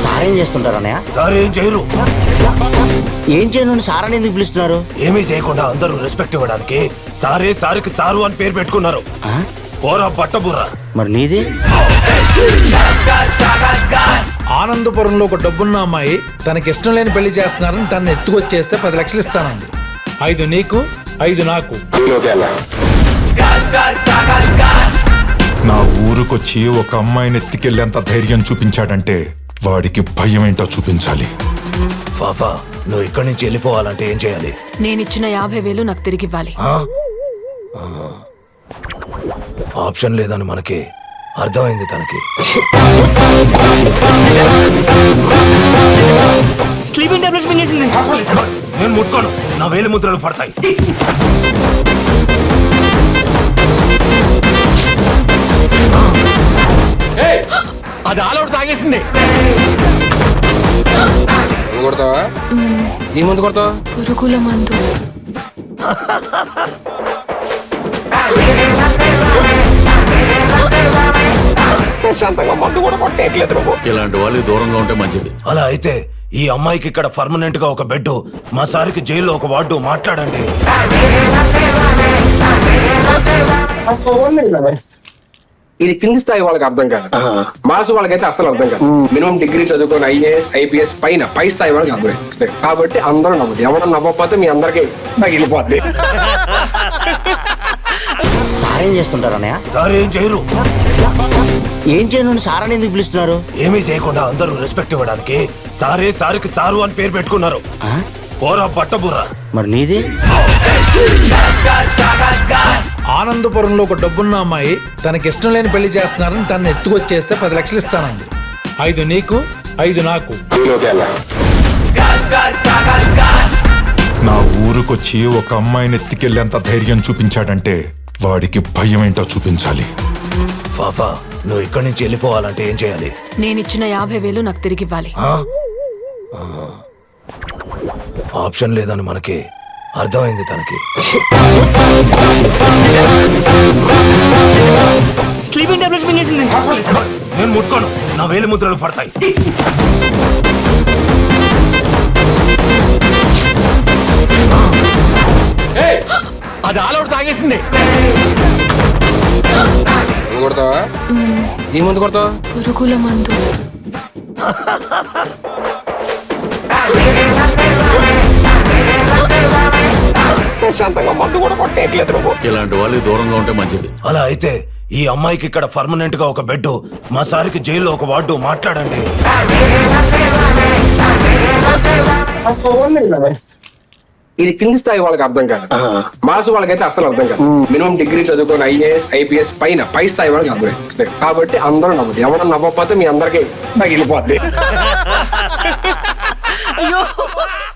Sir ఏం చేస్తుంటారు అన్నయ్య? సార్ ఏం చేయరు. ఏం చేయను సారని ఎందుకు పిలుస్తున్నారు? ఏమీ చేయకుండా అందరూ రెస్పెక్ట్ ఇవ్వడానికి సారే సారికి సారు అని పేరు పెట్టుకున్నారు. ఆ? పోరా బట్టబుర్రా. మరి నీది? ఆనందపురంలో ఒక డబ్బున్న అమ్మాయి తనకిష్టం లేని పెళ్లి చేస్తున్నారని తనని ఎత్తుకొచ్చేస్తే 10 లక్షలు ఇస్తానంది. 5 నీకు 5 నాకు. నా ఊరుకొచ్చి ఒక అమ్మాయిని ఎత్తికెళ్ళేంత ధైర్యం చూపించాడంటే వాడికి భయం ఏంటో చూపించాలి. పాపా, నువ్వు ఇక్కడి నుంచి వెళ్ళిపోవాలంటే ఏం చేయాలి? నేనిచ్చిన 50,000 నాకు తిరిగివ్వాలి. ఆప్షన్ లేదని మనకి అర్థమైంది తనకి. స్లీపింగ్ టాబ్లెట్స్ మింగేసింది. నేను ముట్టుకోను, నా వేలి ముద్రలు పడతాయి. అది ఆలౌట్ తాగేసింది. కొడతావా? ఈ మందు కొడతావా? పురుగుల మందు. ఇలాంటి వాళ్ళు దూరంగా ఉంటే మంచిది. అలా అయితే ఈ అమ్మాయికి ఇక్కడ పర్మనెంట్ గా ఒక బెడ్, మా సారికి జైల్లో ఒక వార్డు మాట్లాడండి. ఇది కింది స్థాయి వాళ్ళకి అర్థం కాదు, మాస్ వాళ్ళకైతే అసలు అర్థం కాదు. మినిమం డిగ్రీ చదువుకొని ఐఏఎస్ ఐపీఎస్ పై స్థాయి వాళ్ళకి అర్థం. కాబట్టి అందరూ నవ్వదు. ఎవరు నవ్వకపోతే మీ అందరికి తగిలిపోద్ది. సార్ ఏం చేస్తుంటారు అన్నయ్య? సార్ ఏం చేయరు. ఏం చేయను సారని ఎందుకు పిలుస్తున్నారు? ఏమీ చేయకుండా అందరూ రెస్పెక్ట్ ఇవ్వడానికి సారే సారికి సారు అని పేరు పెట్టుకున్నారు. ఆ? పోరా బట్టబుర్రా. మరి నీది? ఆనందపురంలో ఒక డబ్బున్న అమ్మాయి తనకిష్టం లేని పెళ్లి చేస్తున్నారని తనని ఎత్తుకొచ్చేస్తే 10 లక్షలు ఇస్తానంది. 5 నీకు 5 నాకు. నా ఊరుకొచ్చి ఒక అమ్మాయిని ఎత్తికెళ్ళేంత ధైర్యం చూపించాడంటే వాడికి భయం ఏంటో చూపించాలి. పాపా, నువ్వు ఇక్కడి నుంచి వెళ్ళిపోవాలంటే ఏం చేయాలి? నేనిచ్చిన 50,000 నాకు తిరిగివ్వాలి. ఆప్షన్ లేదని మనకి అర్థమైంది తనకి. స్లీపింగ్ టాబ్లెట్స్ మింగేసింది. నేను ముట్టుకోను, నా వేలి ముద్రలు పడతాయి. అది ఆలౌట్ తాగేసింది. కొడతావా? ఈ మందు కొడతావా? పురుగుల మందు. ఇలాంటి వాళ్ళు దూరంగా ఉంటే మంచిది. అలా అయితే ఈ అమ్మాయికి ఇక్కడ పర్మనెంట్ గా ఒక బెడ్, మా సారికి జైల్లో ఒక వార్డు మాట్లాడండి. ఇది కింది స్థాయి వాళ్ళకి అర్థం కాదు, మాస్ వాళ్ళకైతే అసలు అర్థం కాదు. మినిమం డిగ్రీ చదువుకొని ఐఏఎస్ ఐపీఎస్ పై స్థాయి వాళ్ళకి అర్థం. కాబట్టి అందరూ నవ్వదు. ఎవరు నవ్వకపోతే మీ అందరికి తగిలిపోద్ది.